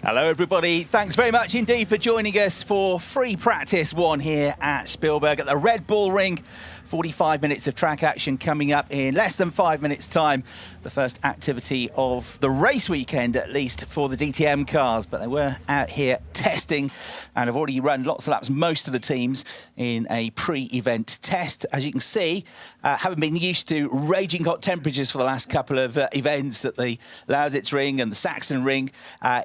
Hello everybody, thanks very much indeed for joining us for free practice one here at Spielberg at the Red Bull Ring. 45 minutes of track action coming up in less than 5 minutes time. The first activity of the race weekend, at least for the DTM cars, but they were out here testing and have already run lots of laps, most of the teams, in a pre-event test. As you can see, having been used to raging hot temperatures for the last couple of events at the Lausitz Ring and the Saxon Ring,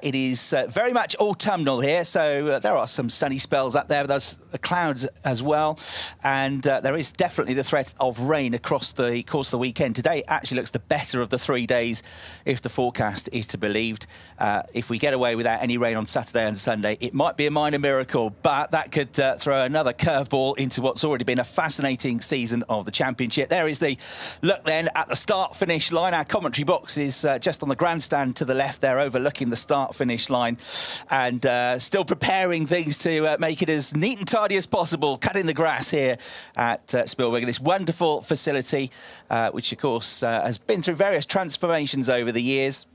it is very much autumnal here, so there are some sunny spells up there, but there's clouds as well, and there is definitely the threat of rain across the course of the weekend. Today actually looks the better of the 3 days, if the forecast is to be believed. If we get away without any rain on Saturday and Sunday, it might be a minor miracle, but that could throw another curveball into what's already been a fascinating season of the championship. There is the look then at the start-finish line. Our commentary box is just on the grandstand to the left there, overlooking the start-finish line, and still preparing things to make it as neat and tidy as possible, cutting the grass here at Spielberg, this wonderful facility, which of course has been through various transformations over the years.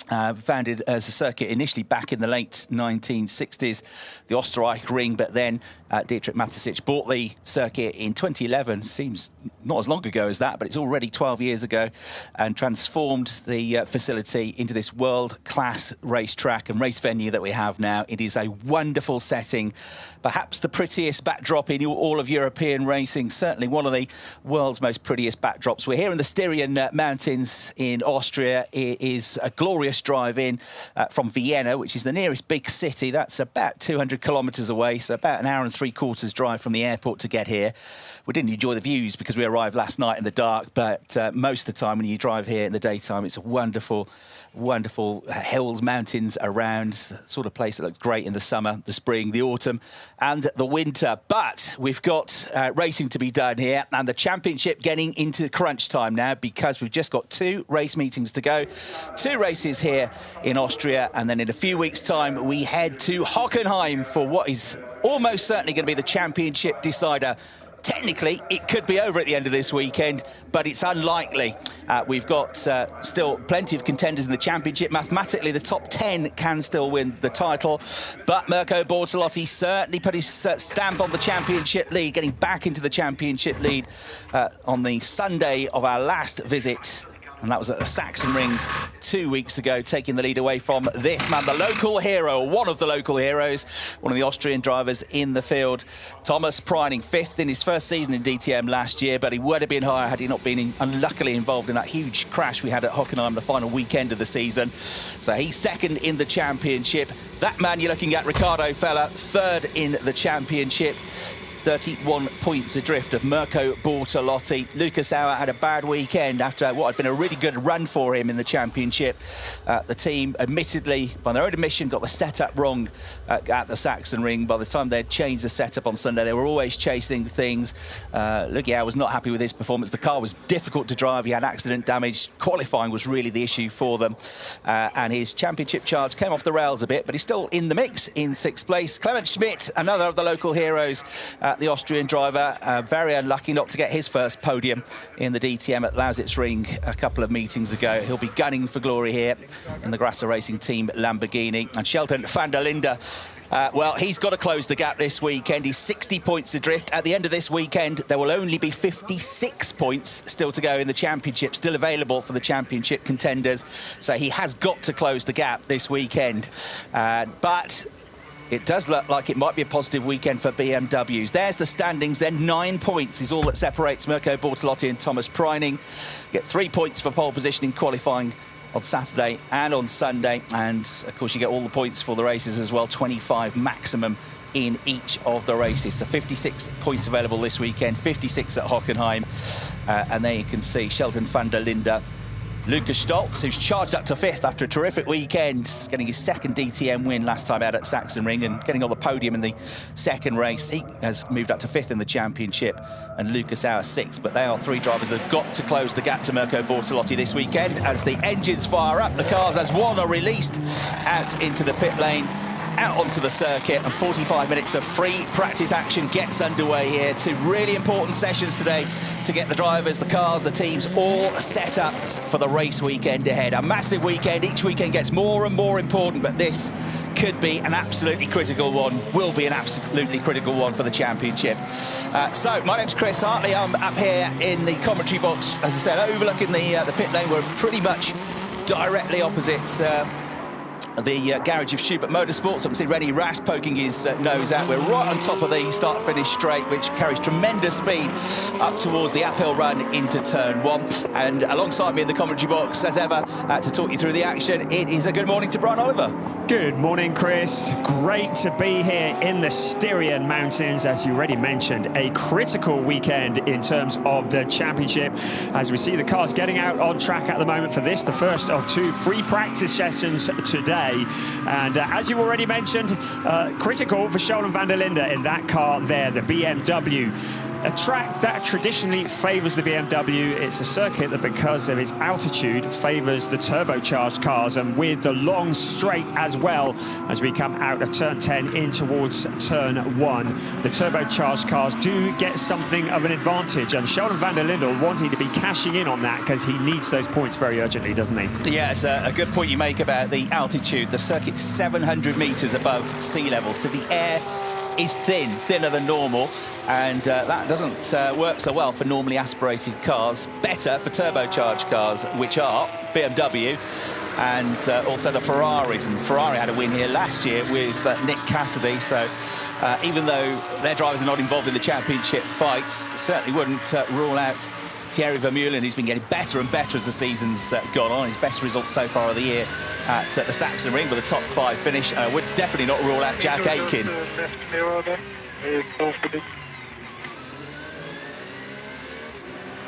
Founded as a circuit initially back in the late 1960s, the Österreich Ring, but then Dietrich Mateschitz bought the circuit in 2011. Seems not as long ago as that, but it's already 12 years ago, and transformed the facility into this world-class racetrack and race venue that we have now. It is a wonderful setting, perhaps the prettiest backdrop in all of European racing, certainly one of the world's most prettiest backdrops. We're here in the Styrian Mountains in Austria. It is a glorious drive in from Vienna, which is the nearest big city. That's about 200 kilometres away, so about an hour and 3/4 drive from the airport to get here. We didn't enjoy the views because we arrived last night in the dark, but most of the time when you drive here in the daytime, it's a wonderful hills, mountains around, sort of place that looks great in the summer, the spring, the autumn and the winter. But we've got racing to be done here, and the championship getting into crunch time now, because we've just got 2 race meetings to go, 2 races here in Austria, and then in a few weeks time we head to Hockenheim for what is almost certainly going to be the championship decider. Technically, it could be over at the end of this weekend, but it's unlikely. We've got still plenty of contenders in the championship. Mathematically, the top 10 can still win the title, but Mirko Bortolotti certainly put his stamp on the championship lead, getting back into the championship lead on the Sunday of our last visit, and that was at the Saxon Ring 2 weeks ago, taking the lead away from this man, the local hero, one of the local heroes, one of the Austrian drivers in the field. Thomas Preining, 5th in his first season in DTM last year, but he would have been higher had he not been unluckily involved in that huge crash we had at Hockenheim the final weekend of the season. So he's 2nd in the championship. That man you're looking at, Riccardo Feller, 3rd in the championship. 31 points adrift of Mirko Bortolotti. Lucas Auer had a bad weekend after what had been a really good run for him in the championship. The team, admittedly, by their own admission, got the setup wrong at the Saxon Ring. By the time they'd changed the setup on Sunday, they were always chasing things. Lucas Auer was not happy with his performance. The car was difficult to drive. He had accident damage. Qualifying was really the issue for them. And his championship charge came off the rails a bit, but he's still in the mix in 6th place. Clement Schmidt, another of the local heroes, the Austrian driver, very unlucky not to get his first podium in the DTM at Lausitz Ring a couple of meetings ago. He'll be gunning for glory here in the Grasser Racing Team Lamborghini. And Sheldon van der Linde, well, he's got to close the gap this weekend. He's 60 points adrift. At the end of this weekend, there will only be 56 points still to go in the championship, still available for the championship contenders. So he has got to close the gap this weekend. But it does look like it might be a positive weekend for BMWs. There's the standings then. 9 points is all that separates Mirko Bortolotti and Thomas Preining. Get 3 points for pole position in qualifying on Saturday and on Sunday. And, of course, you get all the points for the races as well, 25 maximum in each of the races. So 56 points available this weekend, 56 at Hockenheim. And there you can see Sheldon van der Linde, Lucas Stoltz, who's charged up to 5th after a terrific weekend, getting his 2nd DTM win last time out at Saxon Ring and getting on the podium in the 2nd race. He has moved up to 5th in the championship, and Lucas Auer 6th. But they are 3 drivers that have got to close the gap to Mirko Bortolotti this weekend as the engines fire up. The cars as one are released out into the pit lane. out onto the circuit, and 45 minutes of free practice action gets underway here. Two really important sessions today to get the drivers, the cars, the teams all set up for the race weekend ahead. A massive weekend. Each weekend gets more and more important, but this could be an absolutely critical one, will be an absolutely critical one for the championship. So my name's Chris Hartley. I'm up here in the commentary box, as I said, overlooking the pit lane. We're pretty much directly opposite the garage of Schubert Motorsports. I can see Rennie Rast poking his nose out. We're right on top of the start-finish straight, which carries tremendous speed up towards the uphill run into turn one. And alongside me in the commentary box, as ever, to talk you through the action, it is a good morning to Brian Oliver. Good morning, Chris. Great to be here in the Styrian Mountains, as you already mentioned. A critical weekend in terms of the championship, as we see the cars getting out on track at the moment for this, the first of two free practice sessions today. And as you already mentioned, critical for Sheldon van der Linde in that car there, the BMW. A track that traditionally favours the BMW. It's a circuit that, because of its altitude, favours the turbocharged cars, and with the long straight as well, as we come out of turn 10 in towards turn 1, the turbocharged cars do get something of an advantage, and Sheldon van der Linde wanting to be cashing in on that because he needs those points very urgently, doesn't he? Yeah, it's a good point you make about the altitude. The circuit's 700 metres above sea level, so the air is thinner than normal, and that doesn't work so well for normally aspirated cars. Better for turbocharged cars, which are BMW and also the Ferraris. And Ferrari had a win here last year with Nick Cassidy, so even though their drivers are not involved in the championship fights, certainly wouldn't rule out Thierry Vermeulen, who's been getting better and better as the season's gone on. His best result so far of the year at the Sachsenring with a top 5 finish. Would definitely not rule out Jack Aitken.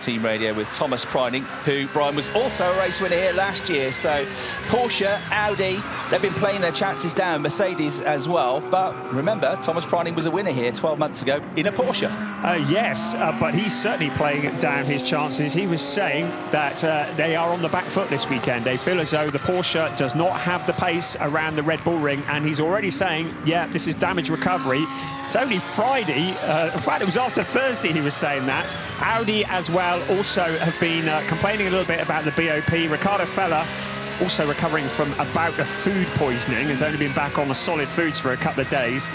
Team radio with Thomas Preining, who, Brian, was also a race winner here last year. So Porsche, Audi, they've been playing their chances down, Mercedes as well. But remember, Thomas Preining was a winner here 12 months ago in a Porsche. Yes, but he's certainly playing down his chances. He was saying that they are on the back foot this weekend. They feel as though the Porsche does not have the pace around the Red Bull Ring, and he's already saying, yeah, this is damage recovery. It's only Friday. In fact, it was after Thursday he was saying that. Audi as well also have been complaining a little bit about the BOP. Ricardo Feller also recovering from a bout of food poisoning, has only been back on the solid foods for a couple of days,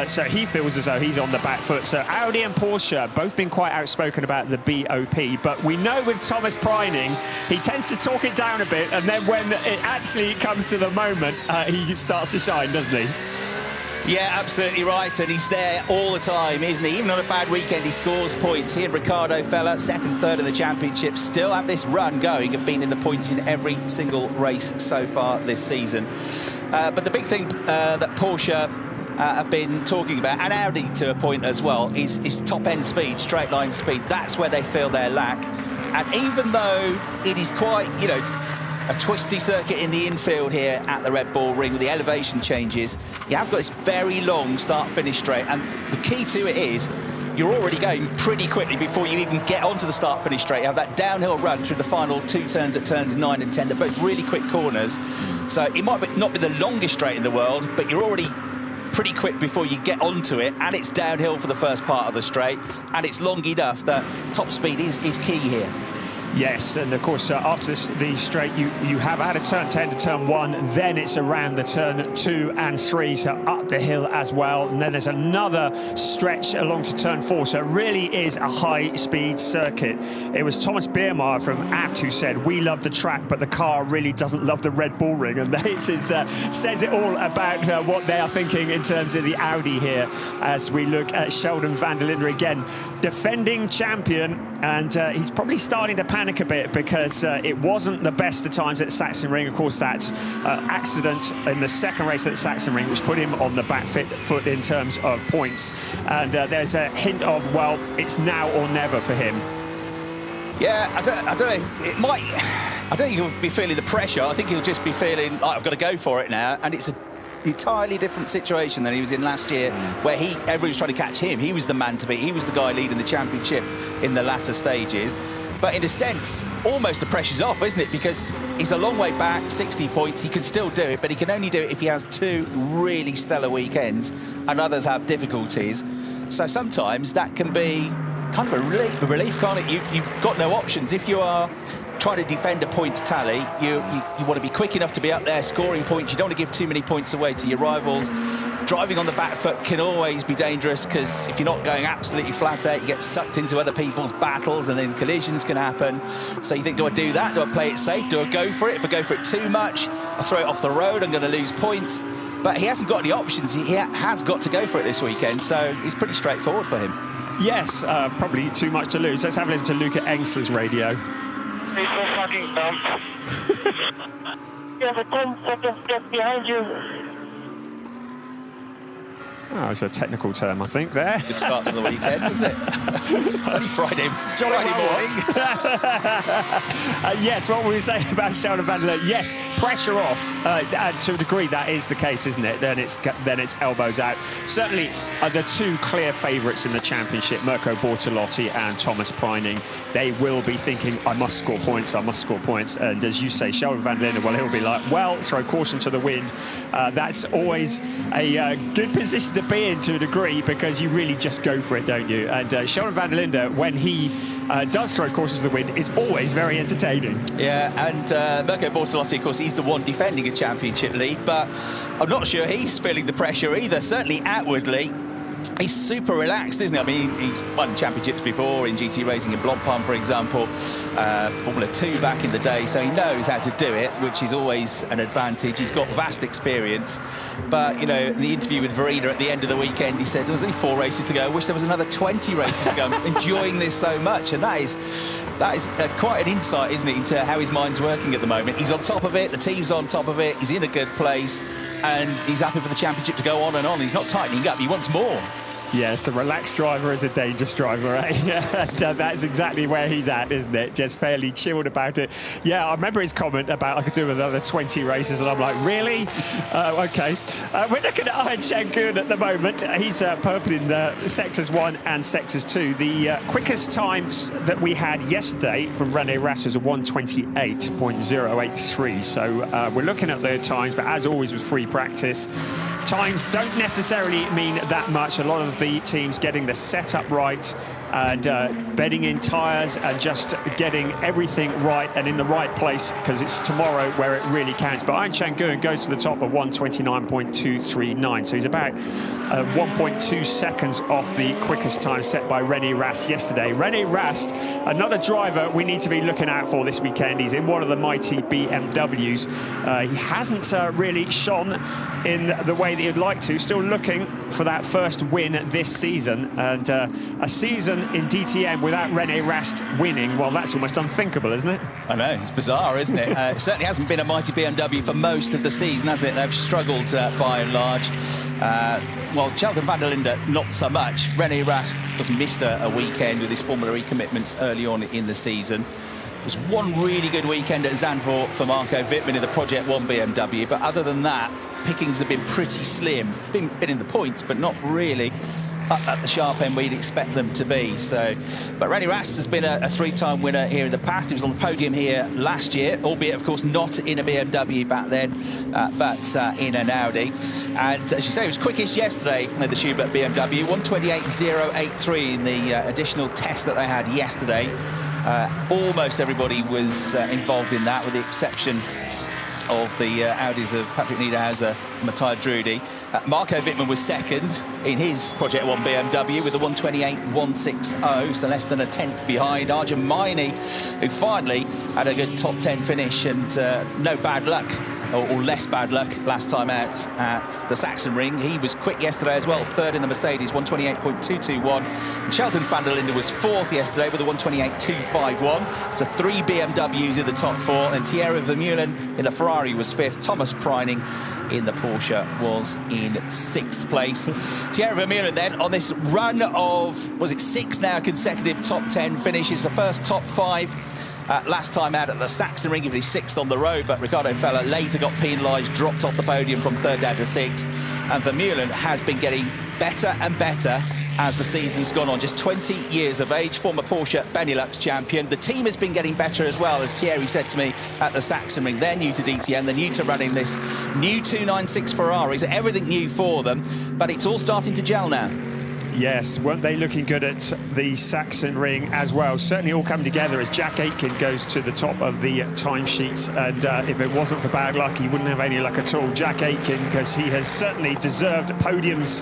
so he feels as though he's on the back foot. So Audi and Porsche both been quite outspoken about the BOP, but we know with Thomas Preining, he tends to talk it down a bit, and then when it actually comes to the moment, he starts to shine, doesn't he? Yeah, absolutely right, and he's there all the time, isn't he? Even on a bad weekend, he scores points. He and Ricardo Feller, second, third in the championship, still have this run going, have been in the points in every single race so far this season. But the big thing that Porsche have been talking about, and Audi to a point as well, is top-end speed, straight-line speed. That's where they feel their lack. And even though it is quite, you know, a twisty circuit in the infield here at the Red Bull Ring with the elevation changes, you have got this very long start-finish straight, and the key to it is you're already going pretty quickly before you even get onto the start-finish straight. You have that downhill run through the final 2 turns at turns 9 and 10. They're both really quick corners, so it might not be the longest straight in the world, but you're already pretty quick before you get onto it, and it's downhill for the first part of the straight, and it's long enough that top speed is key here. Yes, and of course, after the straight, you have out of turn 10 to turn 1, then it's around the turn 2 and 3, so up the hill as well, and then there's another stretch along to turn 4, so it really is a high-speed circuit. It was Thomas Biermeier from Abt who said, we love the track, but the car really doesn't love the Red Bull Ring, and it says it all about what they are thinking in terms of the Audi here, as we look at Sheldon van der Linde again, defending champion, and he's probably starting to panic a bit because it wasn't the best of times at Sachsenring. Of course, that accident in the second race at Sachsenring, which put him on the back foot in terms of points. And there's a hint of, well, it's now or never for him. Yeah, I don't know if it might. I don't think he'll be feeling the pressure. I think he'll just be feeling, I've got to go for it now. And it's an entirely different situation than he was in last year, where everybody was trying to catch him. He was the man to beat. He was the guy leading the championship in the latter stages. But in a sense, almost the pressure's off, isn't it? Because he's a long way back, 60 points. He can still do it, but he can only do it if he has 2 really stellar weekends and others have difficulties. So sometimes that can be kind of a relief, can't it? You've got no options. If you are trying to defend a points tally, you want to be quick enough to be up there scoring points. You don't want to give too many points away to your rivals. Driving on the back foot can always be dangerous, because if you're not going absolutely flat out, you get sucked into other people's battles and then collisions can happen. So you think, do I do that? Do I play it safe? Do I go for it? If I go for it too much, I throw it off the road, I'm going to lose points. But he hasn't got any options. He has got to go for it this weekend, so it's pretty straightforward for him. Yes, probably too much to lose. Let's have a listen to Luca Engsler's radio. He's so fucking dumb. You have a 10-second gap behind you. Oh, it's a technical term, I think, there. Good start to the weekend, isn't it? Only Friday morning. Yes, what were we saying about Sheldon van der Leende? Yes, pressure off. And to a degree, that is the case, isn't it? Then it's elbows out. Certainly, the 2 clear favourites in the championship, Mirko Bortolotti and Thomas Preining, they will be thinking, I must score points, I must score points. And as you say, Sheldon van der Leende, well, he'll be like, well, throw caution to the wind. That's always a good position to be in to a degree, because you really just go for it, don't you? And Sheldon van der Leende, when he does throw caution to the wind, is always very entertaining. Yeah, and Mirko Bortolotti, of course, he's the one defending a championship lead, but I'm not sure he's feeling the pressure either. Certainly outwardly, he's super relaxed, isn't he? I mean, he's won championships before in GT racing in Blancpain, for example, Formula 2 back in the day, so he knows how to do it, which is always an advantage. He's got vast experience, but, you know, in the interview with Verena at the end of the weekend, he said there was only 4 races to go. I wish there was another 20 races to go. I'm enjoying this so much, and that is quite an insight, isn't it, into how his mind's working at the moment. He's on top of it, the team's on top of it, he's in a good place, and he's happy for the championship to go on and on. He's not tightening up, he wants more. Yes, a relaxed driver is a dangerous driver, eh? And that's exactly where he's at, isn't it? Just fairly chilled about it. Yeah, I remember his comment about I could do another 20 races, and I'm like, really? OK. We're looking at Iron Chang-kun at the moment. He's purple in Sectors 1 and Sectors 2. The quickest times that we had yesterday from René Rast was a 1:28.083. So we're looking at the times, but as always with free practice, times don't necessarily mean that much. A lot of the teams getting the setup right and bedding in tyres and just getting everything right and in the right place, because it's tomorrow where it really counts. But Iron Chang-kun goes to the top of 1:29.239, so he's about 1.2 seconds off the quickest time set by René Rast yesterday. René Rast, another driver we need to be looking out for this weekend. He's in one of the mighty BMWs. He hasn't really shone in the way that he'd like to. Still looking for that first win this season, and a season in DTM without René Rast winning, well, that's almost unthinkable, isn't it? I know, it's bizarre, isn't it? It certainly hasn't been a mighty BMW for most of the season, has it? They've struggled by and large. Well, Sheldon van der Leende, not so much. René Rast has missed a weekend with his Formula E commitments early on in the season. It was one really good weekend at Zandvoort for Marco Wittmann in the Project 1 BMW, but other than that, pickings have been pretty slim. Been in the points, but not really up at the sharp end where you'd expect them to be. So, but René Rast has been a 3-time winner here in the past. He was on the podium here last year, albeit, of course, not in a BMW back then, but in an Audi. And as you say, he was quickest yesterday at the Schubert BMW, 1:28.083 in the additional test that they had yesterday. Almost everybody was involved in that, with the exception of the Audis of Patrick Niederhauser and Matthias Drudi. Marco Wittmann was second in his Project 1 BMW with a 1:28.160, so less than a tenth behind. Arjun Maini, who finally had a good top 10 finish and no bad luck, or less bad luck last time out at the Saxon Ring. He was quick yesterday as well, third in the Mercedes, 1:28.221. And Sheldon van der Leende was fourth yesterday with a 1:28.251. So 3 BMWs in the top 4, and Thierry Vermeulen in the Ferrari was fifth. Thomas Preining in the Porsche was in 6th place. Thierry Vermeulen then on this run of, was it 6 now consecutive top 10 finishes, the first top 5 last time out at the Sachsenring. He was 6th on the road, but Ricardo Feller later got penalised, dropped off the podium from 3rd down to 6th. And Vermeulen has been getting better and better as the season's gone on. Just 20 years of age, former Porsche Benelux champion. The team has been getting better as well, as Thierry said to me at the Sachsenring. They're new to DTM, they're new to running this new 296 Ferraris, everything new for them, but it's all starting to gel now. Yes, weren't they looking good at the Sachsenring as well? Certainly all coming together as Jack Aitken goes to the top of the timesheets. And if it wasn't for bad luck, he wouldn't have any luck at all. Jack Aitken, because he has certainly deserved podiums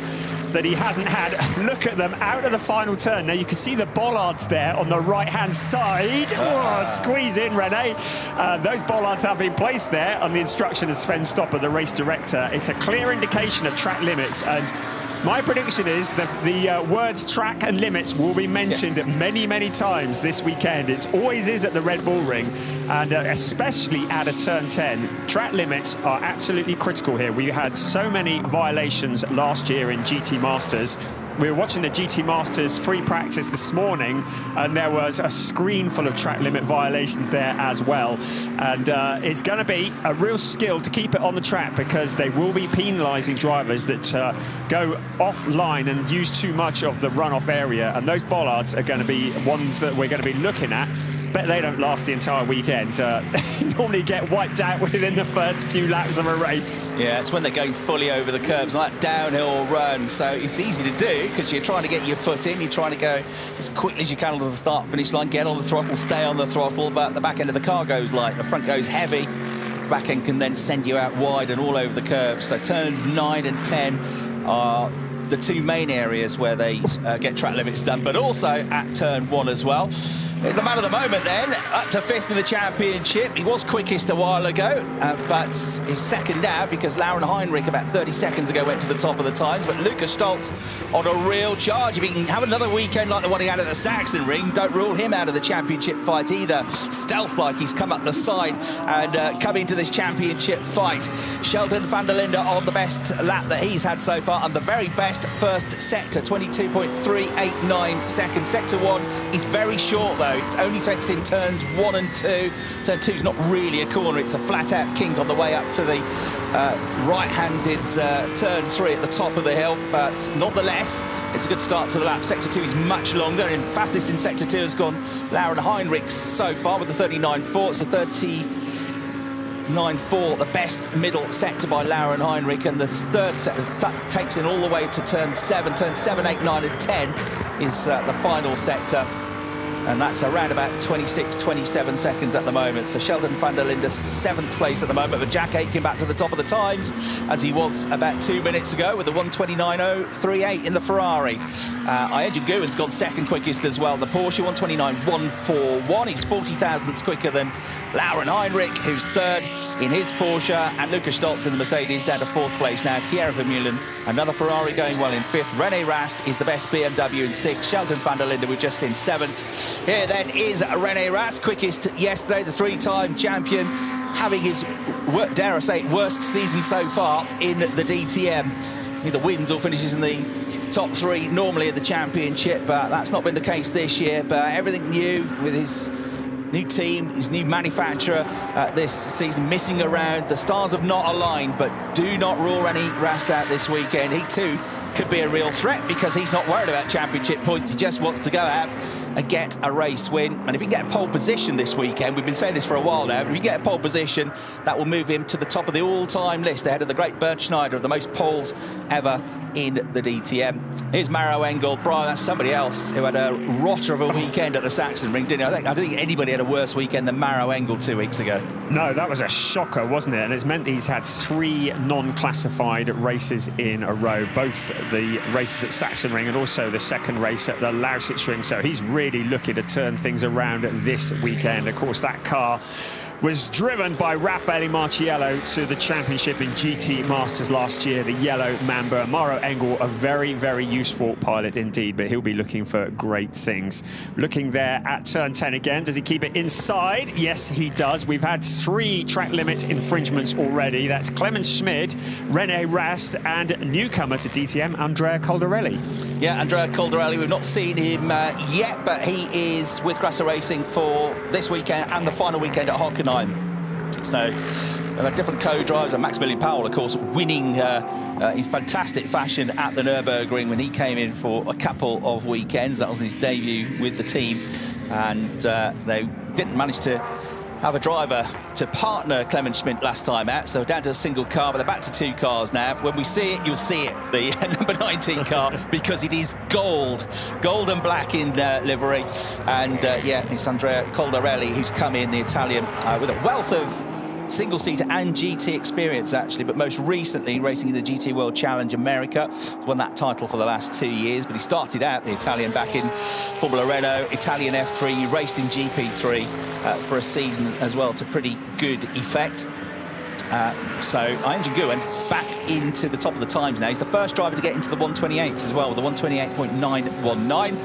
that he hasn't had. Look at them out of the final turn. Now you can see the bollards there on the right-hand side. Oh, squeeze in, Rene. Those bollards have been placed there on the instruction of Sven Stopper, the race director. It's a clear indication of track limits, and my prediction is that the words track and limits will be mentioned many, many times this weekend. It always is at the Red Bull Ring, and especially at a turn 10. Track limits are absolutely critical here. We had so many violations last year in GT Masters. We were watching the GT Masters free practice this morning, and there was a screen full of track limit violations there as well. And it's going to be a real skill to keep it on the track, because they will be penalising drivers that go offline and use too much of the runoff area. And those bollards are going to be ones that we're going to be looking at. Bet they don't last the entire weekend. Normally get wiped out within the first few laps of a race. Yeah, it's when they're going fully over the curbs, like that downhill run. So it's easy to do because you're trying to get your foot in, you're trying to go as quickly as you can onto the start-finish line, get on the throttle, stay on the throttle, but the back end of the car goes light, the front goes heavy. The back end can then send you out wide and all over the curbs. So turns 9 and 10 are the two main areas where they get track limits done, but also at turn 1 as well. There's the man of the moment then, up to 5th in the championship. He was quickest a while ago, but he's second now because Lauren Heinrich about 30 seconds ago went to the top of the times. But Lucas Stoltz on a real charge. If he can have another weekend like the one he had at the Sachsenring, don't rule him out of the championship fight either. Stealth-like, he's come up the side and come into this championship fight. Sheldon van der Linde on the best lap that he's had so far, and the very best first sector, 22.389 seconds. Sector 1 is very short though. It only takes in turns 1 and 2. Turn 2 is not really a corner, it's a flat-out kink on the way up to the right-handed turn 3 at the top of the hill, but nonetheless, it's a good start to the lap. Sector 2 is much longer, and fastest in Sector 2 has gone Lauren Heinrich so far with the 39.4. It's a 39.4, the best middle sector by Lauren Heinrich, and the third sector that takes in all the way to turn 7. Turn 7, 8, 9 and 10 is the final sector. And that's around about 26, 27 seconds at the moment. So Sheldon van der Linde 7th place at the moment, but Jack Aitken back to the top of the times as he was about 2 minutes ago with the 1:29.038 in the Ferrari. Ayrton Guwen's gone second quickest as well. The Porsche 1:29.141. He's 40 thousandths quicker than Lauren Heinrich, who's third in his Porsche, and Lucas Stoltz in the Mercedes down to 4th place now. Thierry Vermeulen, another Ferrari going well in 5th. René Rast is the best BMW in 6th. Sheldon van der Linde we've just seen 7th. Here then is René Rast, quickest yesterday, the 3-time champion, having his, dare I say, worst season so far in the DTM. Either wins or finishes in the top 3 normally at the championship, but that's not been the case this year. But everything new with his new team, his new manufacturer this season, missing around. The stars have not aligned, but do not rule René Rast out this weekend. He too could be a real threat because he's not worried about championship points. He just wants to go out and get a race win. And if he can get a pole position this weekend, we've been saying this for a while now, if he get a pole position, that will move him to the top of the all-time list, ahead of the great Bernd Schneider of the most poles ever in the DTM. Here's Maro Engel. Brian, that's somebody else who had a rotter of a weekend at the Sachsenring, didn't he? I don't think anybody had a worse weekend than Maro Engel 2 weeks ago. No, that was a shocker, wasn't it? And it's meant he's had 3 non-classified races in a row, both the races at Sachsenring and also the second race at the Lausitzring. So he's really looking to turn things around this weekend. Of course, that car was driven by Raffaele Marciello to the championship in GT Masters last year, the yellow Mamba. Maro Engel, a very, very useful pilot indeed, but he'll be looking for great things. Looking there at turn 10 again. Does he keep it inside? Yes, he does. We've had 3 track limit infringements already. That's Clemens Schmid, René Rast, and newcomer to DTM, Andrea Caldarelli. Yeah, Andrea Caldarelli, we've not seen him yet, but he is with Grasser Racing for this weekend and the final weekend at Hockenheim. So there are different co-drivers, and Maximilian Powell, of course, winning in fantastic fashion at the Nürburgring when he came in for a couple of weekends. That was his debut with the team, and they didn't manage to have a driver to partner Clement Schmidt last time out, so down to a single car, but they're back to 2 cars now. When we see it, you'll see it, the number 19 car, because it is gold and black in livery. And yeah, it's Andrea Caldarelli who's come in, the Italian, with a wealth of single-seater and GT experience, actually, but most recently racing in the GT World Challenge America. He's won that title for the last 2 years, but he started out, the Italian, back in Formula Renault, Italian F3, he raced in GP3 for a season as well, to pretty good effect. So Iangen Guwen's back into the top of the times now. He's the first driver to get into the 128s as well, with a 128.919.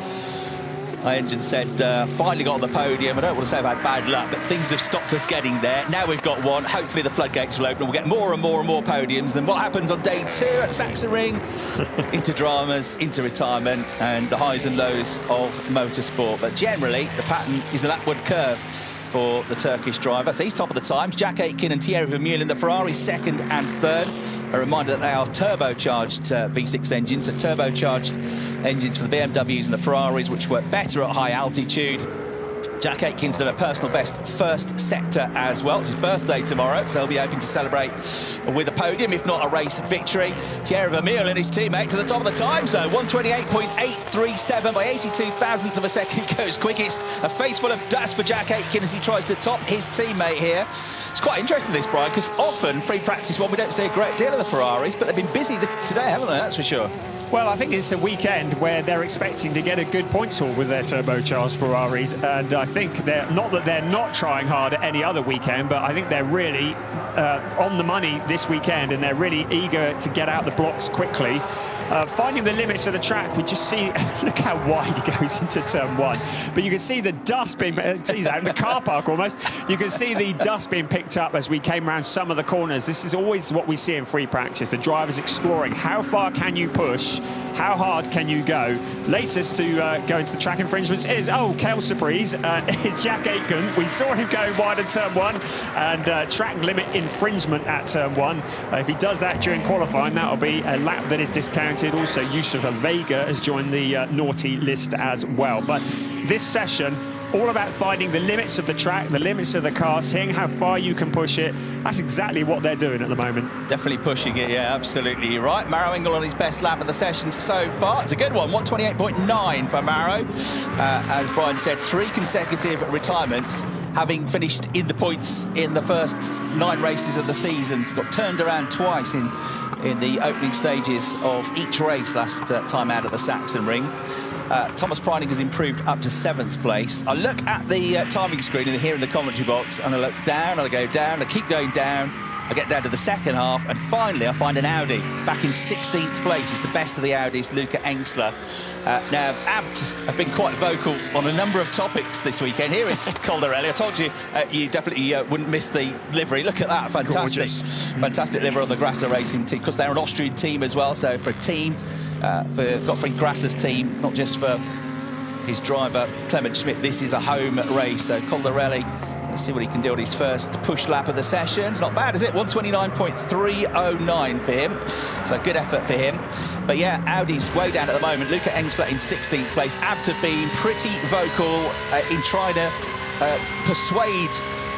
Iangen said, finally got on the podium. I don't want to say I've had bad luck, but things have stopped us getting there. Now we've got one. Hopefully the floodgates will open and we'll get more and more and more podiums. Then what happens on day 2 at Sachsenring? Into dramas, into retirement, and the highs and lows of motorsport. But generally, the pattern is an upward curve for the Turkish driver. So he's top of the times. Jack Aitken and Thierry Vermeulen, the Ferrari, 2nd and 3rd. A reminder that they are turbocharged V6 engines, so turbocharged engines for the BMWs and the Ferraris, which work better at high altitude. Jack Aitken's done a personal best first sector as well. It's his birthday tomorrow, so he'll be hoping to celebrate with a podium, if not a race victory. Thierry Vermeulen, his teammate, to the top of the time zone. 128.837 by 82 thousandths of a second. He goes quickest. A face full of dust for Jack Aitken as he tries to top his teammate here. It's quite interesting, this, Brian, because often free practice one, we don't see a great deal of the Ferraris, but they've been busy today, haven't they? That's for sure. Well, I think it's a weekend where they're expecting to get a good points haul with their turbocharged Ferraris, and I think they're not trying hard at any other weekend, but I think they're really on the money this weekend, and they're really eager to get out the blocks quickly. Finding the limits of the track, we just see, look how wide he goes into turn 1. But you can see the dust being, geez, out in the car park almost. You can see the dust being picked up as we came around some of the corners. This is always what we see in free practice. The drivers exploring how far can you push, how hard can you go. Latest to go into the track infringements is, oh, Kelsebrys, is Jack Aitken. We saw him going wide in turn 1, and track limit infringement at turn 1. If he does that during qualifying, that'll be a lap that is discounted. Also, Yusuf Vega has joined the naughty list as well. But this session, all about finding the limits of the track, the limits of the car, seeing how far you can push it. That's exactly what they're doing at the moment. Definitely pushing it, yeah, absolutely right. Maro Engel on his best lap of the session so far. It's a good one, 128.9 for Maro. As Brian said, 3 consecutive retirements, having finished in the points in the first 9 races of the season. He's got turned around twice in the opening stages of each race last time out at the Sachsenring. Thomas Preining has improved up to 7th place. I look at the timing screen here in the commentary box, and I look down, and I go down, I keep going down. I get down to the second half, and finally I find an Audi back in 16th place. It's the best of the Audis, Luca Engstler. Now, Abt have been quite vocal on a number of topics this weekend. Here is Caldarelli. I told you you definitely wouldn't miss the livery. Look at that, fantastic. Gorgeous. Fantastic livery on the Grasser Racing team, because they're an Austrian team as well. So for a team, for Gottfried Grasser's team, not just for his driver, Clement Schmidt, this is a home race. So Caldarelli, let's see what he can do on his first push lap of the session. It's not bad, is it? 129.309 for him. So good effort for him. But yeah, Audi's way down at the moment. Luca Engstler in 16th place. Abt have been pretty vocal in trying to persuade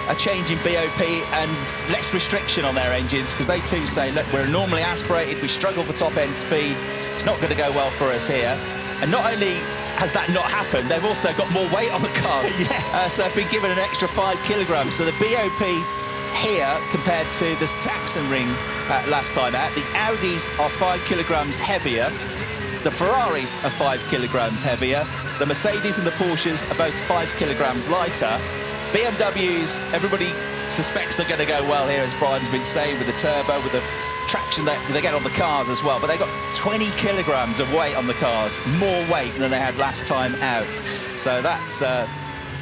a change in BOP and less restriction on their engines, because they too say, look, we're normally aspirated, we struggle for top-end speed. It's not going to go well for us here. And not only has that not happened, they've also got more weight on the cars. Yes. So they've been given an extra 5 kilograms. So the BOP here, compared to the Sachsenring last time out, the Audis are 5 kilograms heavier. The Ferraris are 5 kilograms heavier. The Mercedes and the Porsches are both 5 kilograms lighter. BMWs, everybody suspects they're going to go well here, as Brian's been saying, with the turbo, with the traction that they get on the cars as well. But they've got 20 kilograms of weight on the cars, more weight than they had last time out. So that's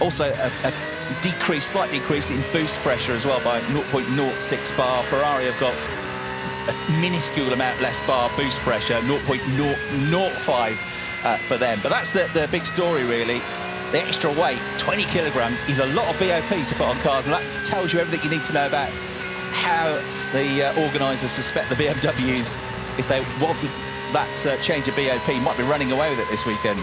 also a decrease, slight decrease in boost pressure as well by 0.06 bar. Ferrari have got a minuscule amount less bar boost pressure, 0.005 for them. But that's the big story, really. The extra weight, 20 kilograms, is a lot of BOP to put on cars, and that tells you everything you need to know about how the organisers suspect the BMWs, if there wasn't that change of BOP, might be running away with it this weekend.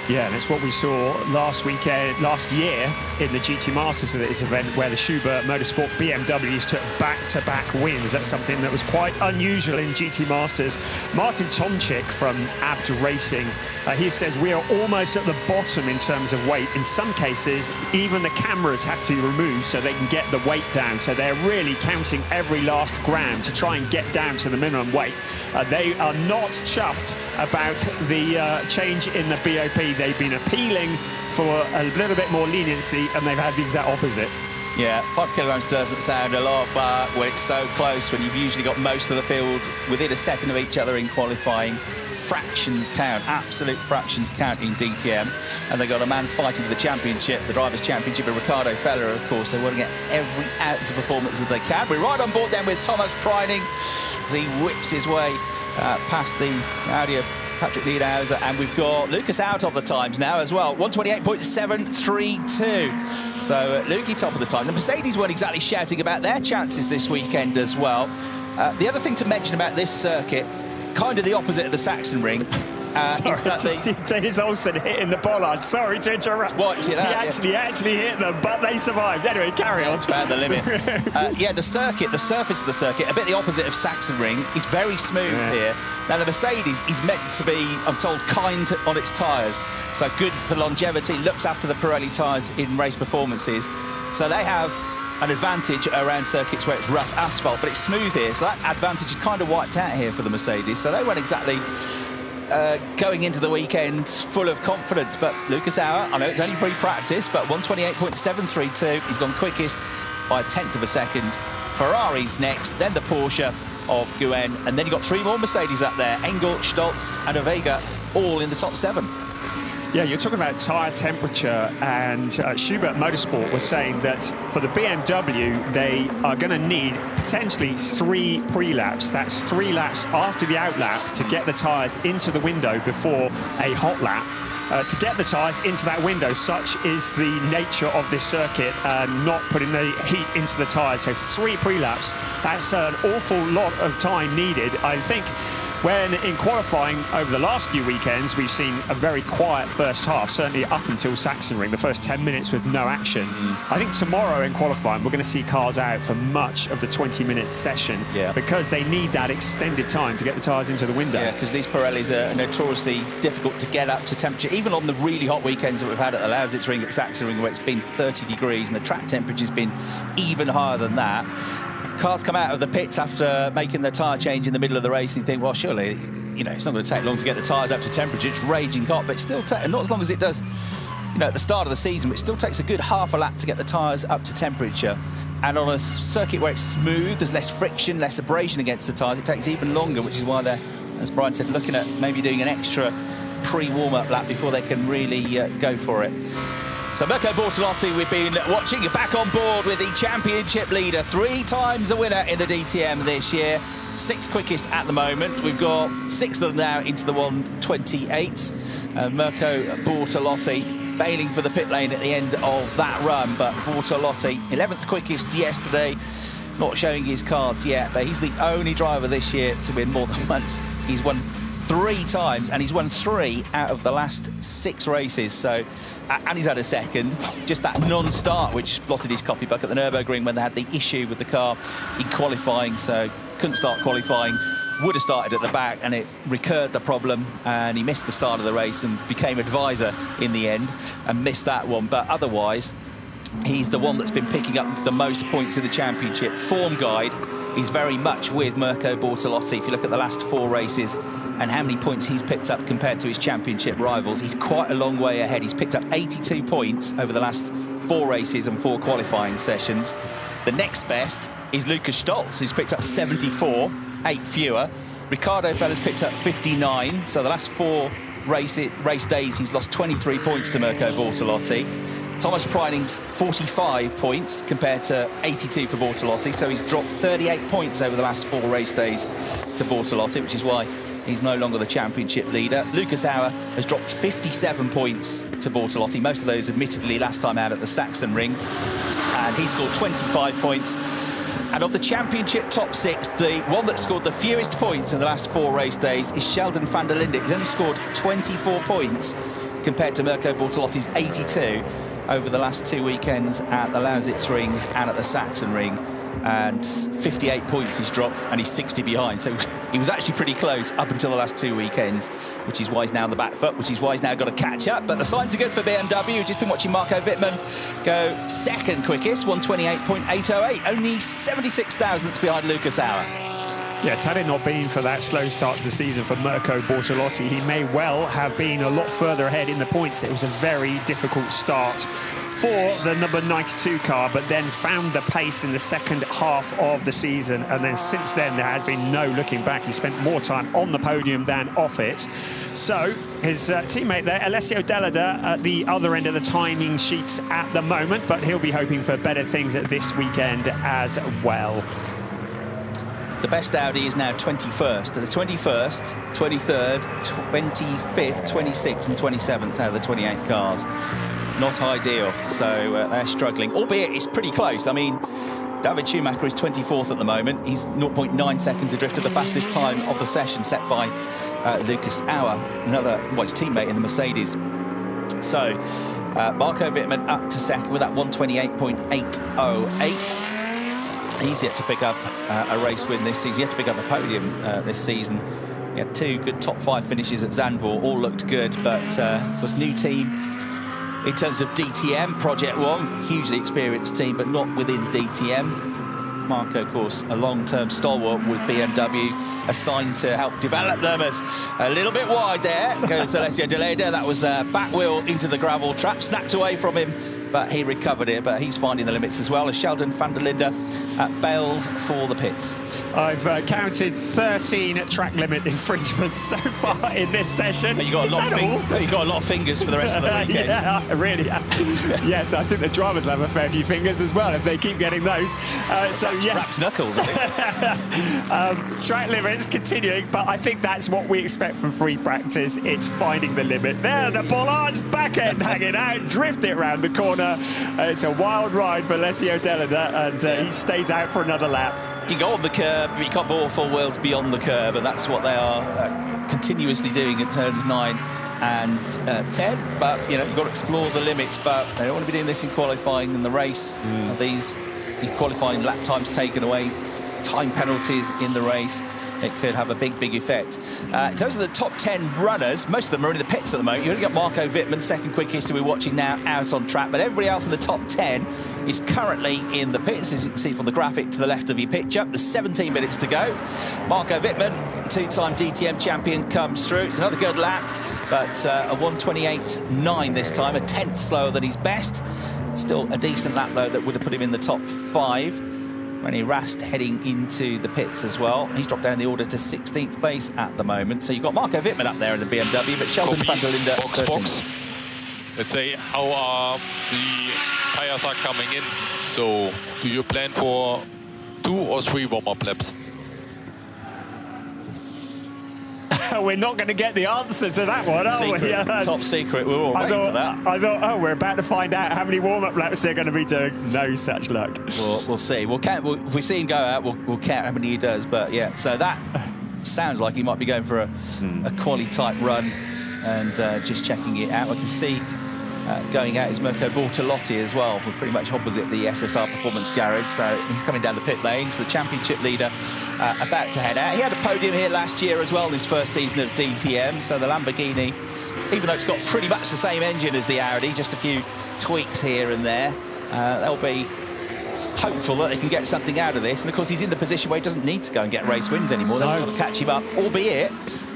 Yeah, and it's what we saw last year in the GT Masters of this event, where the Schubert Motorsport BMWs took back-to-back wins. That's something that was quite unusual in GT Masters. Martin Tomczyk from Abt Racing, he says we are almost at the bottom in terms of weight. In some cases, even the cameras have to be removed so they can get the weight down. So they're really counting every last gram to try and get down to the minimum weight. They are not chuffed about the change in the BOP. They've been appealing for a little bit more leniency, and they've had the exact opposite. Yeah, 5 kilograms doesn't sound a lot, but when it's so close, when you've usually got most of the field within a second of each other in qualifying, fractions count, absolute fractions count in DTM. And they've got a man fighting for the championship, the Drivers' Championship, with Ricardo Feller, of course. They want to get every ounce of performance as they can. We're right on board then with Thomas Preining as he whips his way past the Audi Patrick Liedhauser, and we've got Lucas out of the times now as well, 128.732. So Lukey top of the times. And Mercedes weren't exactly shouting about their chances this weekend as well. The other thing to mention about this circuit, kind of the opposite of the Sachsenring, is that to see Dennis Olsen hitting the bollard. Sorry to interrupt. Watch it out, he actually hit them, but they survived. Anyway, carry on. It's found the limit. Yeah, the circuit, the surface of the circuit, a bit the opposite of Sachsenring, is very smooth here. Now, the Mercedes is meant to be, I'm told, kind on its tyres. So good for longevity, looks after the Pirelli tyres in race performances. So they have an advantage around circuits where it's rough asphalt, but it's smooth here. So that advantage is kind of wiped out here for the Mercedes. So they weren't exactly going into the weekend full of confidence. But Lucas Auer, I know it's only free practice, but 128.732. He's gone quickest by 1/10 of a second. Ferrari's next, then the Porsche of Guen, and then you've got 3 more Mercedes up there. Engel, Stolz and Ovega, all in the top 7. Yeah, you're talking about tyre temperature, and Schubert Motorsport was saying that for the BMW, they are going to need potentially 3 pre-laps. That's 3 laps after the out lap to get the tyres into the window before a hot lap. To get the tyres into that window, such is the nature of this circuit, not putting the heat into the tyres. So 3 pre-laps, that's an awful lot of time needed. I think when in qualifying over the last few weekends, we've seen a very quiet first half, certainly up until Sachsenring, the first 10 minutes with no action. I think tomorrow in qualifying, we're going to see cars out for much of the 20-minute session because they need that extended time to get the tyres into the window. Yeah, because these Pirellis are notoriously difficult to get up to temperature, even on the really hot weekends that we've had at the Lausitz-Ring, at Sachsenring, where it's been 30 degrees and the track temperature's been even higher than that. Cars come out of the pits after making their tyre change in the middle of the race and you think, well, surely, you know, it's not going to take long to get the tyres up to temperature. It's raging hot, but it still takes, not as long as it does, you know, at the start of the season, but it still takes a good half a lap to get the tyres up to temperature. And on a circuit where it's smooth, there's less friction, less abrasion against the tyres, it takes even longer, which is why they're, as Brian said, looking at maybe doing an extra pre-warm-up lap before they can really go for it. So Mirko Bortolotti, we've been watching, back on board with the championship leader, 3 times a winner in the DTM this year, 6th quickest at the moment. We've got 6 of them now into the 128. Mirko Bortolotti bailing for the pit lane at the end of that run, but Bortolotti, 11th quickest yesterday, not showing his cards yet, but he's the only driver this year to win more than once. He's won 3 times, and he's won 3 out of the last 6 races. So, and he's had a second. Just that non-start, which blotted his copybook at the Nürburgring when they had the issue with the car in qualifying. So couldn't start qualifying. Would have started at the back, and it recurred the problem, and he missed the start of the race and became advisor in the end and missed that one. But otherwise, he's the one that's been picking up the most points in the championship. Form guide is very much with Mirko Bortolotti. If you look at the last 4 races and how many points he's picked up compared to his championship rivals, he's quite a long way ahead. He's picked up 82 points over the last 4 races and 4 qualifying sessions. The next best is Lucas Stolz, who's picked up 74, 8 fewer. Ricardo Feller's picked up 59, so the last 4 race days he's lost 23 points to Mirko Bortolotti. Thomas Preining's 45 points compared to 82 for Bortolotti, so he's dropped 38 points over the last 4 race days to Bortolotti, which is why he's no longer the championship leader. Lucas Auer has dropped 57 points to Bortolotti, most of those admittedly last time out at the Sachsenring, and he scored 25 points. And of the championship top 6, the one that scored the fewest points in the last 4 race days is Sheldon van der Linde. He's only scored 24 points compared to Mirko Bortolotti's 82 over the last 2 weekends at the Lausitzring and at the Sachsenring. And 58 points he's dropped, and he's 60 behind. So he was actually pretty close up until the last 2 weekends, which is why he's now on the back foot, which is why he's now got to catch up. But the signs are good for BMW. We've just been watching Marco Wittmann go second quickest, 128.808, only 76 thousandths behind Lucas Auer. Yes, had it not been for that slow start to the season for Mirko Bortolotti, he may well have been a lot further ahead in the points. It was a very difficult start for the number 92 car, but then found the pace in the second half of the season, and then since then there has been no looking back. He spent more time on the podium than off it. So his teammate there, Alessio Delida, at the other end of the timing sheets at the moment, but he'll be hoping for better things at this weekend as well. The best Audi is now 21st. The 21st, 23rd, 25th, 26th and 27th out of the 28 cars. Not ideal, so they're struggling, albeit it's pretty close. I mean, David Schumacher is 24th at the moment. He's 0.9 seconds adrift of the fastest time of the session, set by Lucas Auer, another his teammate in the Mercedes. So Marco Wittmann up to second with that 128.808. He's yet to pick up a race win this season, yet to pick up a podium this season. He had 2 good top 5 finishes at Zandvoort, all looked good, but of course, new team. In terms of DTM, Project One, hugely experienced team, but not within DTM. Marco, of course, a long-term stalwart with BMW, assigned to help develop them as a little bit wide there. Goes Alessio Delida. That was a back wheel into the gravel trap, snapped away from him, but he recovered it. But he's finding the limits as well as Sheldon van der Linde bails for the pits. I've counted 13 track limit infringements so far in this session. You got a lot of fingers for the rest of the weekend. Yeah, really. Yes, I think the drivers will have a fair few fingers as well if they keep getting those. So yes, wrapped knuckles. I think. Track limits continuing, but I think that's what we expect from free practice. It's finding the limit. There, the bollards back end hanging out, drift it round the corner. It's a wild ride for Alessio Delida, and he stays out for another lap. You go on the curb, but you can't bore 4 wheels beyond the curb, and that's what they are continuously doing at turns 9 and 10. But you know, you've got to explore the limits, but they don't want to be doing this in qualifying in the race. These qualifying lap times taken away, time penalties in the race. It could have a big effect. In terms of the top 10 runners, most of them are in the pits at the moment. You've only got Marco Wittmann, second quickest, who we're watching now, out on track. But everybody else in the top 10 is currently in the pits, as you can see from the graphic to the left of your picture. There's 17 minutes to go. Marco Wittmann, 2-time DTM champion, comes through. It's another good lap, but a 128.9 this time, a 10th slower than his best. Still a decent lap, though, that would have put him in the top 5. Rennie Rast heading into the pits as well. He's dropped down the order to 16th place at the moment. So you've got Marco Wittmann up there in the BMW, but Sheldon van der Linde 13th. Let's say how the tires are coming in. So do you plan for 2 or 3 warm-up laps? We're not going to get the answer to that one, are we? Top secret. We're all waiting for that. I thought, oh, we're about to find out how many warm-up laps they're going to be doing. No such luck. We'll see. If we see him go out, we'll count how many he does. But yeah, so that sounds like he might be going for a quali-type run, and just checking it out. I can see going out is Mirko Bortolotti as well. We're pretty much opposite the SSR Performance Garage, so he's coming down the pit lanes. The championship leader about to head out. He had a podium here last year as well in his first season of DTM, so the Lamborghini, even though it's got pretty much the same engine as the Audi, just a few tweaks here and there, they'll be hopeful that they can get something out of this. And of course, he's in the position where he doesn't need to go and get race wins anymore. They've got to catch him up, albeit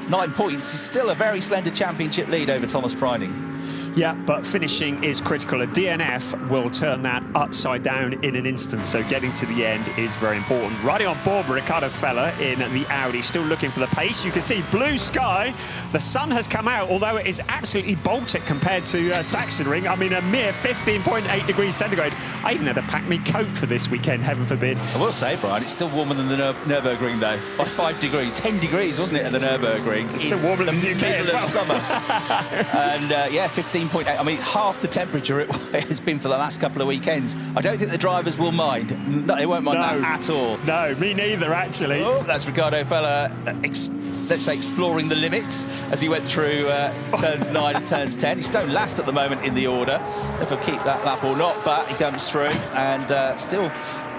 9 points is still a very slender championship lead over Thomas Priding. Yeah, but finishing is critical. A DNF will turn that upside down in an instant, so getting to the end is very important. Riding on board with Ricardo Feller in the Audi, still looking for the pace. You can see blue sky. The sun has come out, although it is absolutely Baltic compared to Sachsenring. I mean, a mere 15.8 degrees centigrade. I even had to pack me coat for this weekend, heaven forbid. I will say, Brian, it's still warmer than the Nürburgring, though. By 5 degrees, 10 degrees, wasn't it, at the Nürburgring? It's still warmer than the UK as well. Summer. And yeah, 15.8. I mean, it's half the temperature it has been for the last couple of weekends. I don't think the drivers will mind. No, they won't mind that at all. No, me neither, actually. Oh, that's Ricardo Feller, let's say, exploring the limits as he went through turns 9 and turns 10. He's stone last at the moment in the order. If he'll keep that lap or not, but he comes through and still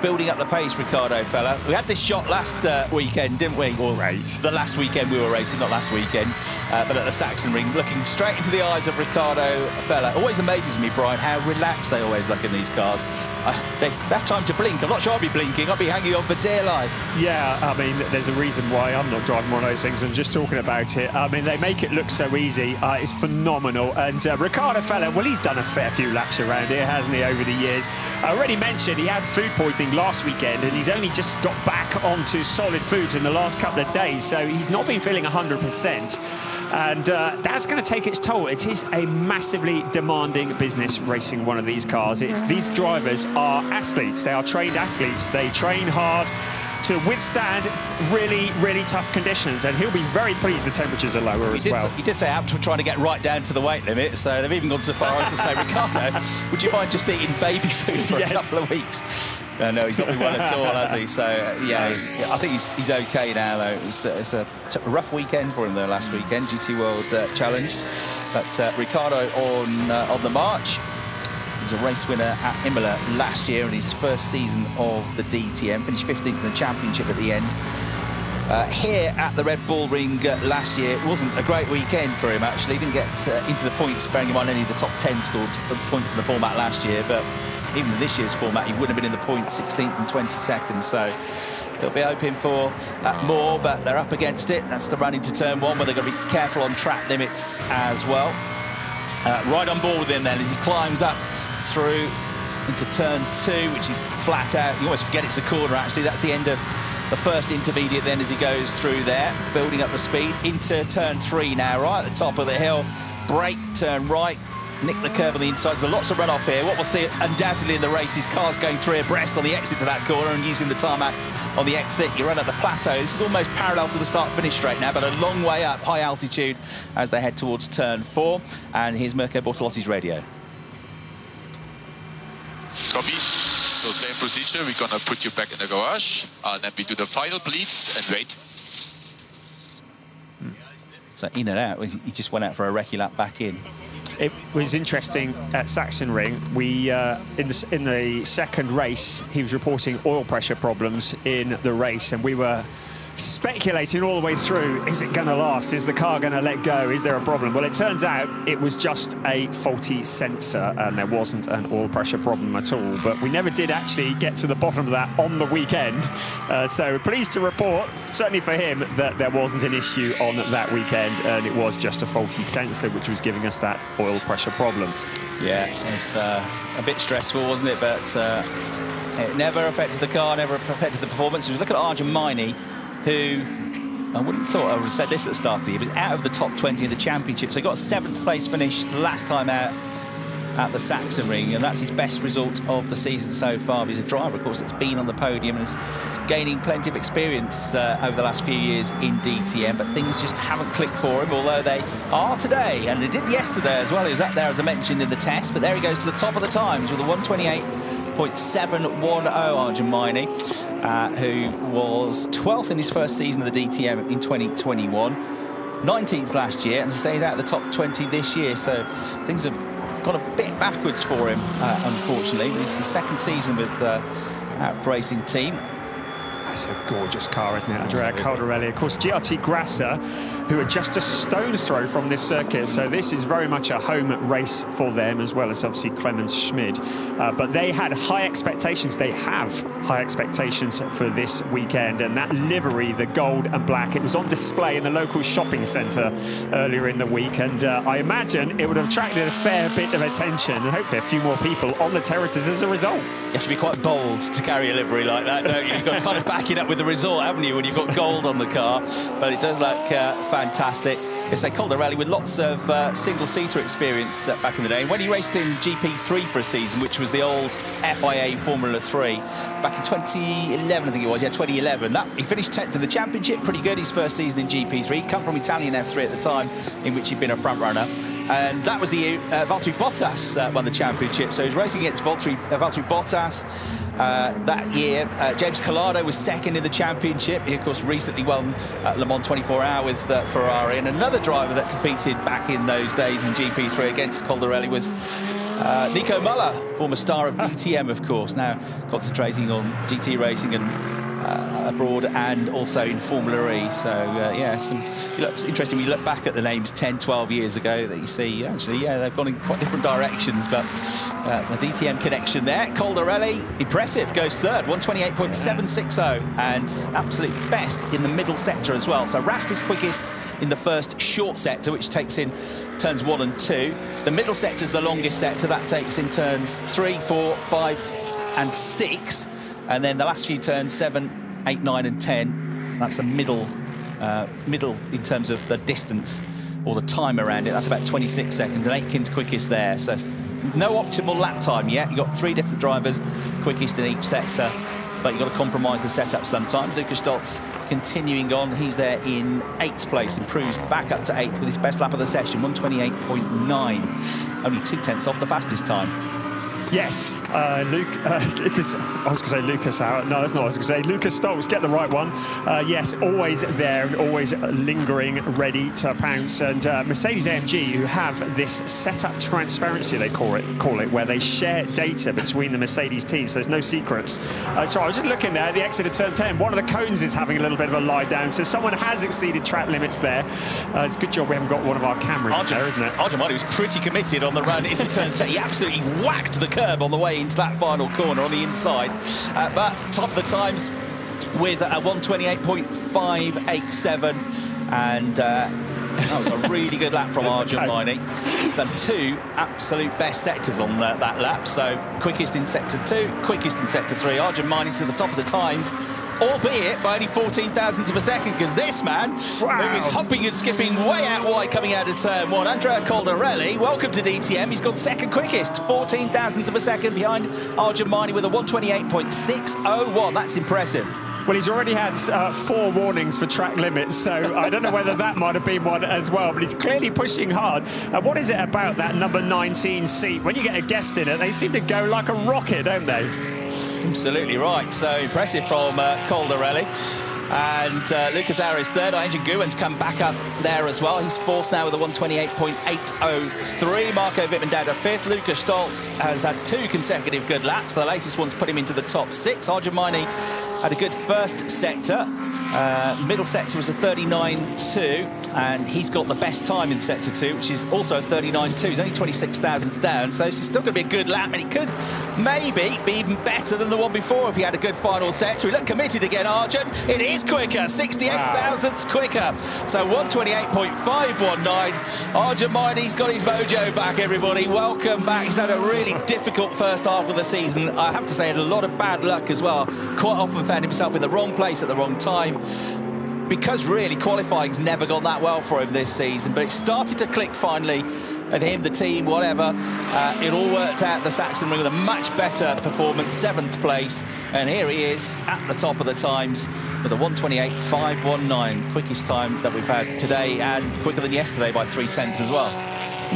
building up the pace, Ricardo Feller. We had this shot last weekend, didn't we? Or the last weekend we were racing, not last weekend, but at the Sachsenring, looking straight into the eyes of Ricardo Feller. Always amazes me, Brian, how relaxed they always look in these cars. They have time to blink. I'm not sure I'll be blinking. I'll be hanging on for dear life. Yeah, I mean, there's a reason why I'm not driving one of those things. I'm just talking about it. I mean, they make it look so easy. It's phenomenal. And Ricardo Feller, well, he's done a fair few laps around here, hasn't he, over the years? I already mentioned he had food poisoning last weekend, and he's only just got back onto solid foods in the last couple of days, so he's not been feeling 100%. And that's going to take its toll. It is a massively demanding business racing one of these cars. These drivers are athletes. They are trained athletes. They train hard to withstand really, really tough conditions, and he'll be very pleased the temperatures are lower as well. He did say out to trying to get right down to the weight limit, so they've even gone so far as to say, Ricardo, would you mind just eating baby food for a couple of weeks? No, he's not been well at all, has he? So, yeah, I think he's okay now, though. It's a rough weekend for him, though, last weekend, GT World Challenge. But Ricardo on the march. He was a race winner at Imola last year in his first season of the DTM. Finished 15th in the championship at the end. Here at the Red Bull Ring last year, it wasn't a great weekend for him, actually. He didn't get into the points, bearing in mind any of the top 10 scored points in the format last year. But even in this year's format, he wouldn't have been in the points, 16th and 22nd. So he'll be hoping for more, but they're up against it. That's the run into turn 1, where they've got to be careful on track limits as well. Right on board with him then as he climbs up through into turn 2, which is flat out. You almost forget it's a corner, actually. That's the end of the first intermediate then as he goes through there, building up the speed into turn 3 now, right at the top of the hill. Brake, turn right, nick the curb on the inside. So lots of runoff here. What we'll see undoubtedly in the race is cars going 3 abreast on the exit to that corner and using the tarmac on the exit. You run at the plateau. This is almost parallel to the start-finish straight now, but a long way up, high altitude, as they head towards turn 4. And here's Mirko Bortolotti's radio. Copy. So same procedure. We're gonna put you back in the garage, and then we do the final bleeds and wait. So in and out. He just went out for a recce lap back in. It was interesting at Sachsenring. We in the second race, he was reporting oil pressure problems in the race, and we were speculating all the way through, is it going to last? Is the car going to let go? Is there a problem? Well, it turns out it was just a faulty sensor and there wasn't an oil pressure problem at all. But we never did actually get to the bottom of that on the weekend. So pleased to report, certainly for him, that there wasn't an issue on that weekend and it was just a faulty sensor which was giving us that oil pressure problem. Yeah, it's a bit stressful, wasn't it? But it never affected the car, never affected the performance. Look at Arjun Maini, who I wouldn't have thought I would have said this at the start of the year, but out of the top 20 in the championship. So he got a 7th place finish last time out at the Sachsenring, and that's his best result of the season so far. He's a driver, of course, that's been on the podium and is gaining plenty of experience over the last few years in DTM, but things just haven't clicked for him, although they are today, and they did yesterday as well. He was up there, as I mentioned, in the test, but there he goes to the top of the times with a 1:28.710 Arjun Maini. Who was 12th in his first season of the DTM in 2021, 19th last year, and as I say, he's out of the top 20 this year, so things have gone a bit backwards for him, unfortunately. It's his second season with Alp Racing Team, That's a gorgeous car, isn't it? Andrea Caldarelli. Of course, GRT Grasser, who are just a stone's throw from this circuit. So this is very much a home race for them, as well as obviously Clemens Schmid. But they had high expectations. They have high expectations for this weekend. And that livery, the gold and black, it was on display in the local shopping centre earlier in the week. And I imagine it would have attracted a fair bit of attention and hopefully a few more people on the terraces as a result. You have to be quite bold to carry a livery like that, don't you? You've got to kind of back it up with the result, haven't you, when you've got gold on the car? But it does look fantastic. It's a Caldarelli with lots of single-seater experience back in the day. When he raced in GP3 for a season, which was the old FIA Formula 3, back in 2011, I think it was, yeah, 2011. He finished 10th in the championship, pretty good, his first season in GP3. He'd come from Italian F3 at the time, in which he'd been a front-runner. And that was the year Valtteri Bottas won the championship. So he was racing against Valtteri Bottas that year. James Collado was second in the championship. He, of course, recently won Le Mans 24 Hour with Ferrari. And another driver that competed back in those days in GP3 against Caldarelli was Nico Muller, former star of DTM, of course, now concentrating on GT racing and abroad and also in Formula E. So yeah, it's interesting when you look back at the names 10, 12 years ago that you see actually, yeah, they've gone in quite different directions, but the DTM connection there. Caldarelli, impressive, goes third, 128.760, and absolute best in the middle sector as well. So Rast is quickest in the first short sector, which takes in turns 1 and 2. The middle sector is the longest sector, that takes in turns 3, 4, 5 and 6. And then the last few turns, 7, 8, 9 and 10, that's the middle in terms of the distance or the time around it. That's about 26 seconds, and Aitken's quickest there. So no optimal lap time yet. You've got 3 different drivers, quickest in each sector, but you've got to compromise the setup sometimes. Lucas Stoltz continuing on. He's there in 8th place, improves back up to 8th with his best lap of the session, 128.9. Only 2/10 off the fastest time. Yes, Lucas, I was going to say Lucas Howard. No, that's not what I was going to say. Lucas Stoltz, get the right one. Yes, always there and always lingering, ready to pounce. And Mercedes-AMG, who have this setup transparency, they call it, where they share data between the Mercedes teams. So there's no secrets. So I was just looking there at the exit of turn 10. One of the cones is having a little bit of a lie down. So someone has exceeded track limits there. It's a good job we haven't got one of our cameras there, isn't it? Arjun was pretty committed on the run into turn 10. He absolutely whacked the curb on the way into that final corner on the inside, but top of the times with a 128.587, and that was a really good lap from Arjun Miney. He's done 2 absolute best sectors on that lap, so quickest in sector 2, quickest in sector 3. Arjun Miney to the top of the times, albeit by only 14 thousandths of a second, because this man, who is hopping and skipping way out wide coming out of turn 1, Andrea Caldarelli, welcome to DTM. He's got second quickest, 14 thousandths of a second behind Arjun Miney with a 128.601. That's impressive. Well, he's already had 4 warnings for track limits, so I don't know whether that might have been one as well, but he's clearly pushing hard. What is it about that number 19 seat? When you get a guest in it, they seem to go like a rocket, don't they? Absolutely right. So impressive from Caldarelli. And Lucas Auer is third. Engine Guwen's come back up there as well. He's 4th now with a 128.803. Marco Wittmann 5th. Lucas Stoltz has had 2 consecutive good laps. The latest one's put him into the top 6. Arjun Miney had a good first sector. Middle sector was a 39.2, and he's got the best time in sector 2, which is also a 39.2. He's only 26 thousandths down, so it's still going to be a good lap, and he could maybe be even better than the one before if he had a good final sector. He looked committed again, Arjun. It is quicker, 68 thousandths quicker. So 128.519. Arjun Miney's got his mojo back, everybody. Welcome back. He's had a really difficult first half of the season. I have to say, he had a lot of bad luck as well. Quite often found himself in the wrong place at the wrong time, because really qualifying's never gone that well for him this season. But it started to click finally with him, the team, whatever. It all worked out. The Saxon Ring with a much better performance, 7th place, and here he is at the top of the times with a 128.519, quickest time that we've had today, and quicker than yesterday by 3/10 as well.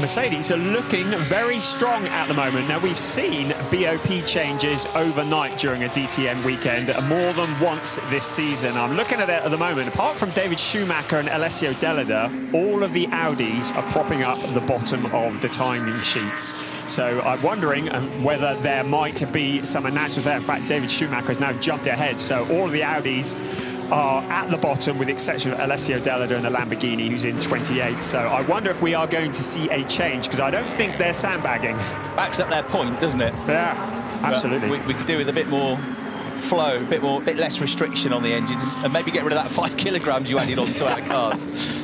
Mercedes are looking very strong at the moment. Now, we've seen BOP changes overnight during a DTM weekend more than once this season. I'm looking at it at the moment. Apart from David Schumacher and Alessio Delida, all of the Audis are propping up the bottom of the timing sheets. So I'm wondering whether there might be some announcement there. In fact, David Schumacher has now jumped ahead. So all of the Audis are at the bottom, with the exception of Alessio Delida and the Lamborghini, who's in 28. So I wonder if we are going to see a change, because I don't think they're sandbagging. Backs up their point, doesn't it? Yeah, absolutely. We could do with a bit more flow, a bit less restriction on the engines, and maybe get rid of that 5 kilograms you added onto our cars.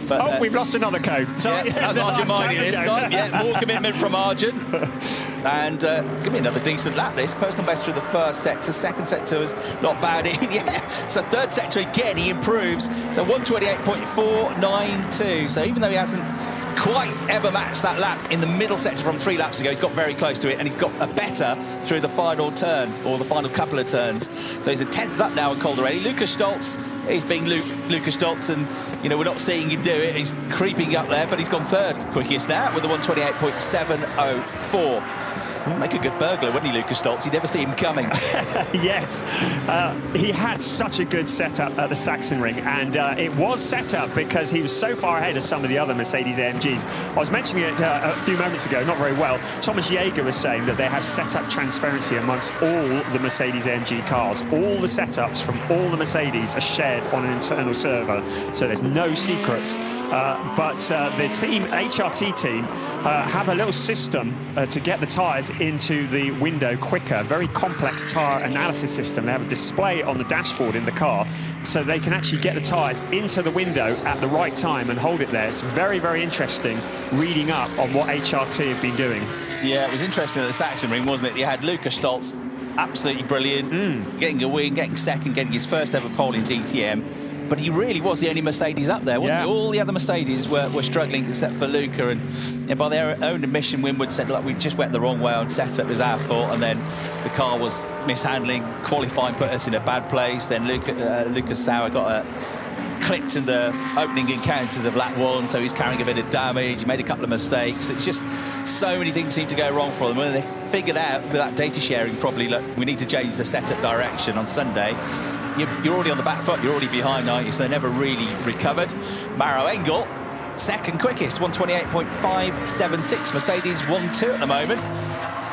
But, we've lost another code. Yeah, that's Arjun this time. Yeah, more commitment from Arjun. And give me another decent lap, this. Personal best through the first sector. Second sector was not bad. Yeah, so third sector again, he improves. So 128.492. So even though he hasn't quite ever matched that lap in the middle sector from 3 laps ago, he's got very close to it, and he's got a better through the final turn, or the final couple of turns. So he's a 10th up now in Caldarelli. Lucas Stoltz, he's being Lucas Stoltz, and you know, we're not seeing him do it. He's creeping up there, but he's gone third quickest now with a 128.704. Make a good burglar, wouldn't he, Lucas Stoltz? You'd never see him coming. Yes. He had such a good setup at the Sachsenring, and it was set up because he was so far ahead of some of the other Mercedes AMGs. I was mentioning it a few moments ago, not very well. Thomas Jaeger was saying that they have set up transparency amongst all the Mercedes AMG cars. All the setups from all the Mercedes are shared on an internal server, so there's no secrets. But the team, HRT team, have a little system to get the tyres into the window quicker. Very complex tyre analysis system. They have a display on the dashboard in the car, so they can actually get the tyres into the window at the right time and hold it there. It's very, very interesting reading up on what HRT have been doing. Yeah, it was interesting at the Sachsenring, wasn't it? You had Lucas Stoltz, absolutely brilliant, getting a win, getting second, getting his first ever pole in DTM. But he really was the only Mercedes up there, wasn't he? All the other Mercedes were struggling except for Luca, and by their own admission, Winwood said, look, we just went the wrong way on setup, it was our fault, and then the car was mishandling, qualifying put us in a bad place, then Lucas Sauer got clipped in the opening encounters of lap 1, so he's carrying a bit of damage, he made a couple of mistakes. It's just so many things seem to go wrong for them. When they figured out with that data sharing, probably, look, we need to change the setup direction on Sunday. You're already on the back foot, you're already behind, aren't you? So they never really recovered. Maro Engel, second quickest, 128.576. Mercedes 1-2 at the moment.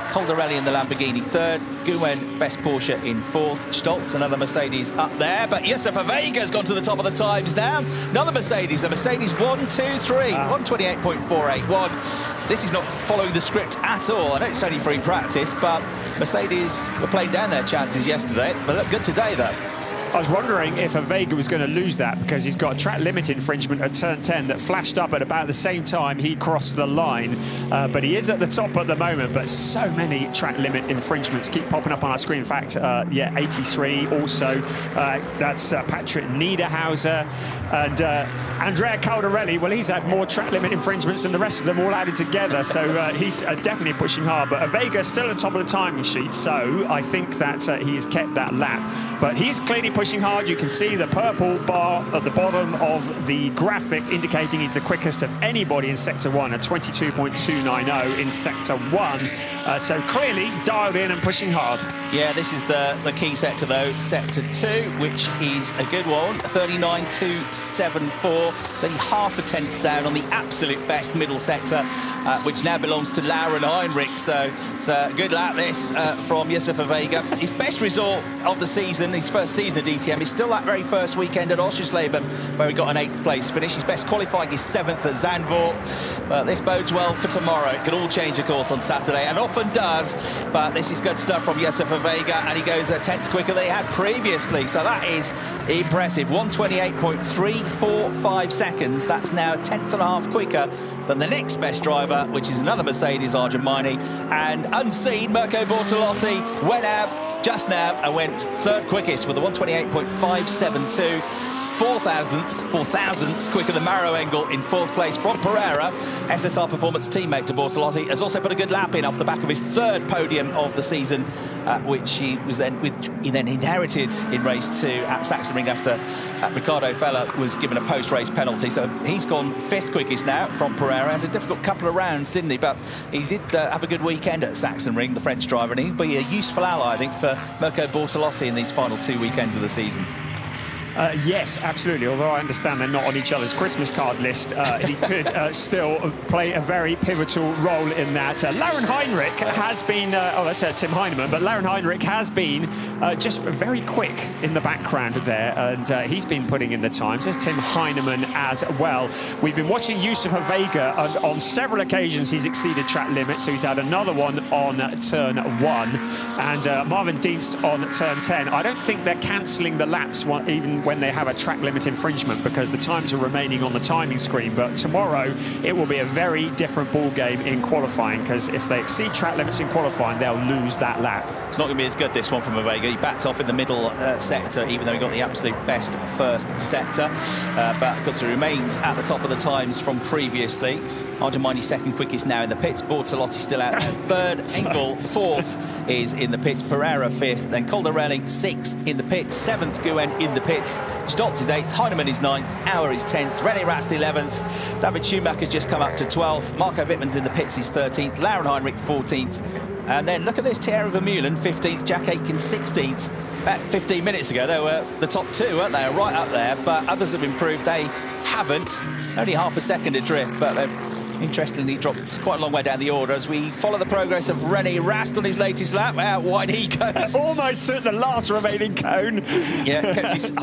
Caldarelli in the Lamborghini third. Guen, best Porsche in fourth. Stoltz, another Mercedes up there. But Yusufa Vega's gone to the top of the times now. Another Mercedes, a Mercedes 1-2-3, 128.481. This is not following the script at all. I know it's only free practice, but Mercedes were playing down their chances yesterday. But look good today, though. I was wondering if a Vega was going to lose that, because he's got a track limit infringement at turn 10 that flashed up at about the same time he crossed the line. But he is at the top at the moment, but so many track limit infringements keep popping up on our screen. In fact, 83 also. That's Patrick Niederhauser. And Andrea Caldarelli, well, he's had more track limit infringements than the rest of them all added together. So he's definitely pushing hard. But Vega still at the top of the timing sheet. So I think that he's kept that lap. But he's clearly pushing hard. You can see the purple bar at the bottom of the graphic indicating he's the quickest of anybody in Sector 1 at 22.290 in Sector 1. So clearly dialed in and pushing hard. Yeah, this is the key sector, though. Sector 2, which is a good one, 39.274. It's only half a tenth down on the absolute best middle sector, which now belongs to Lauren Heinrich. So it's a good lap, this, from Yusufa Vega. His best result of the season, his first season at DTM, is still that very first weekend at Oschersleben, where he got an 8th place finish. His best qualifying is 7th at Zandvoort. But this bodes well for tomorrow. It could all change, of course, on Saturday, and often does. But this is good stuff from Yusufa Vega, and he goes a 10th quicker than he had previously. So that is impressive. 128.345 seconds. That's now a 10th and a half quicker than the next best driver, which is another Mercedes, Arjun Maini. And unseen, Mirko Bortolotti went out just now and went third quickest with a 128.572. 4 thousandths quicker than Mauro Engel in 4th place from Pereira. SSR Performance teammate to Bortolotti has also put a good lap in off the back of his 3rd podium of the season, which he then inherited in race 2 at Sachsenring after Ricardo Feller was given a post-race penalty. So he's gone 5th quickest now from Pereira. Had a difficult couple of rounds, didn't he? But he did have a good weekend at Sachsenring, the French driver, and he'll be a useful ally, I think, for Mirko Bortolotti in these final 2 weekends of the season. Yes, absolutely. Although I understand they're not on each other's Christmas card list, he could still play a very pivotal role in that. Lauren Heinrich has been, that's Tim Heinemann, but Lauren Heinrich has been just very quick in the background there, and he's been putting in the times. There's Tim Heinemann as well. We've been watching Yusufa Vega, and on several occasions he's exceeded track limits, so he's had another one on turn 1, and Marvin Dienst on turn 10. I don't think they're cancelling the laps even when they have a track limit infringement, because the times are remaining on the timing screen. But tomorrow it will be a very different ball game in qualifying, because if they exceed track limits in qualifying, they'll lose that lap. It's not going to be as good, this one from Vega. He backed off in the middle sector, even though he got the absolute best first sector. But of course, he remains at the top of the times from previously. Argemini 2nd quickest now in the pits. Bortolotti still out there 3rd. Engel 4th is in the pits. Pereira 5th. Then Caldarelli 6th in the pits. 7th Guen in the pits. Stotz is 8th. Heinemann is 9th. Auer is 10th. René Rast 11th. David Schumacher's just come up to 12th. Marco Wittmann's in the pits. He's 13th. Lauren Heinrich 14th. And then look at this, Thierry Vermeulen 15th. Jack Aitken 16th. About 15 minutes ago, they were the top 2, weren't they? Right up there, but others have improved. They haven't. Only half a second adrift, but they've interestingly dropped quite a long way down the order as we follow the progress of René Rast on his latest lap. Out wide he goes. Almost at the last remaining cone. Yeah, I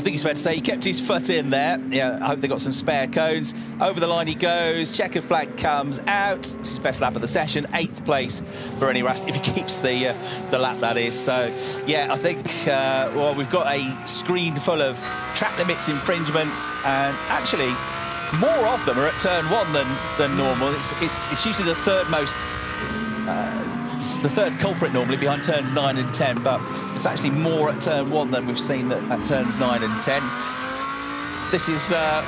think it's fair to say he kept his foot in there. Yeah, I hope they got some spare cones. Over the line he goes. Checkered flag comes out. This is his best lap of the session. 8th place for René Rast if he keeps the lap, that is. So, yeah, I think well, we've got a screen full of track limits infringements, and actually more of them are at turn 1 than normal. It's usually the 3rd most, it's the 3rd culprit normally behind turns 9 and 10, but it's actually more at turn 1 than we've seen at turns 9 and 10. This is the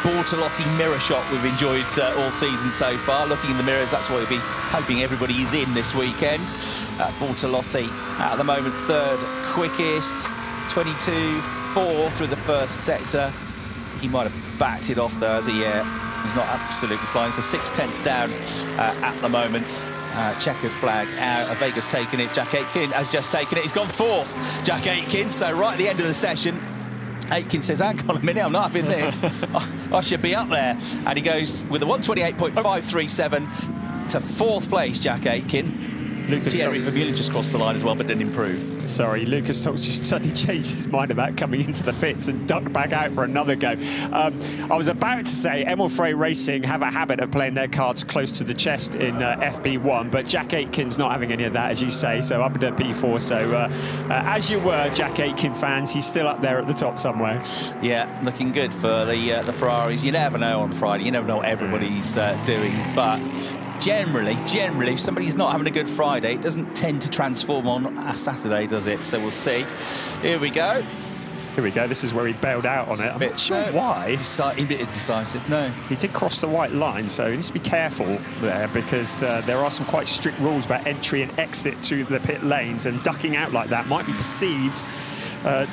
Bortolotti mirror shot we've enjoyed all season so far. Looking in the mirrors, that's what we'll be hoping everybody is in this weekend. Bortolotti at the moment 3rd quickest, 22.4 through the first sector. He might have backed it off though, as he's not absolutely flying. So 6/10 down at the moment. Checkered flag out. Vega's taken it. Jack Aitken has just taken it. He's gone 4th, Jack Aitken. So right at the end of the session, Aitken says, hang on a minute, I'm not having this. I should be up there. And he goes with a 128.537 to 4th place, Jack Aitken. Thierry Vermeulen just crossed the line as well, but didn't improve. Sorry, Lucas Stokes just suddenly changed his mind about coming into the pits and ducked back out for another go. I was about to say Emil Frey Racing have a habit of playing their cards close to the chest in FB1, but Jack Aitken's not having any of that, as you say, so up into P4. So as you were, Jack Aitken fans, he's still up there at the top somewhere. Yeah, looking good for the Ferraris. You never know on Friday. You never know what everybody's doing, but generally, if somebody's not having a good Friday, it doesn't tend to transform on a Saturday, does it? So we'll see. Here we go. Here we go. This is where he bailed out on it. I'm not sure why. A bit indecisive, no. He did cross the white line, so he needs to be careful there, because there are some quite strict rules about entry and exit to the pit lanes, and ducking out like that might be perceived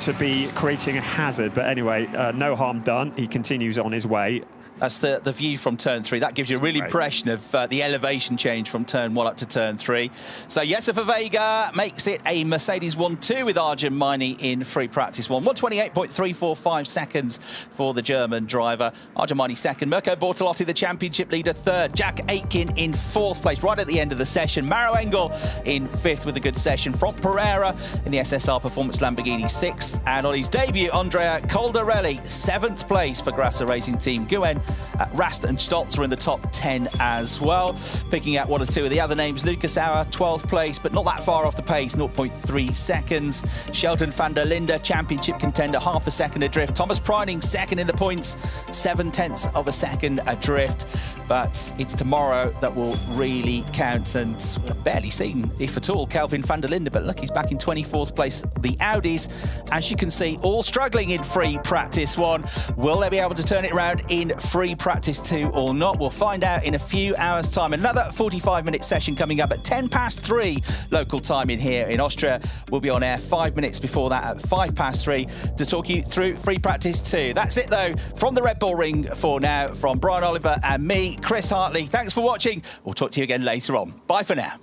to be creating a hazard. But anyway, no harm done. He continues on his way. That's the view from turn 3. That gives you a real impression of the elevation change from turn 1 up to turn 3. So Yusufa Vega makes it a Mercedes 1-2 with Argemini in free practice 1. 128.345 seconds for the German driver. Argemini 2nd. Mirko Bortolotti, the championship leader, 3rd. Jack Aitken in 4th place, right at the end of the session. Mauro Engel in 5th with a good session. From Pereira in the SSR Performance Lamborghini 6th. And on his debut, Andrea Caldarelli, 7th place for Grasser Racing Team. Guen Rast and Stoltz are in the top 10 as well. Picking out one or two of the other names, Lucas Auer, 12th place, but not that far off the pace, 0.3 seconds. Sheldon van der Linde, championship contender, half a second adrift. Thomas Preining, second in the points, 0.7 of a second adrift. But it's tomorrow that will really count, and barely seen, if at all, Kelvin van der Linde, but look, he's back in 24th place. The Audis, as you can see, all struggling in free practice 1. Will they be able to turn it around in free practice 2 or not? We'll find out in a few hours' time. Another 45-minute session coming up at 3 local time in here in Austria. We'll be on air 5 minutes before that at 3 to talk you through free practice 2. That's it, though, from the Red Bull Ring for now, from Brian Oliver and me, Chris Hartley. Thanks for watching. We'll talk to you again later on. Bye for now.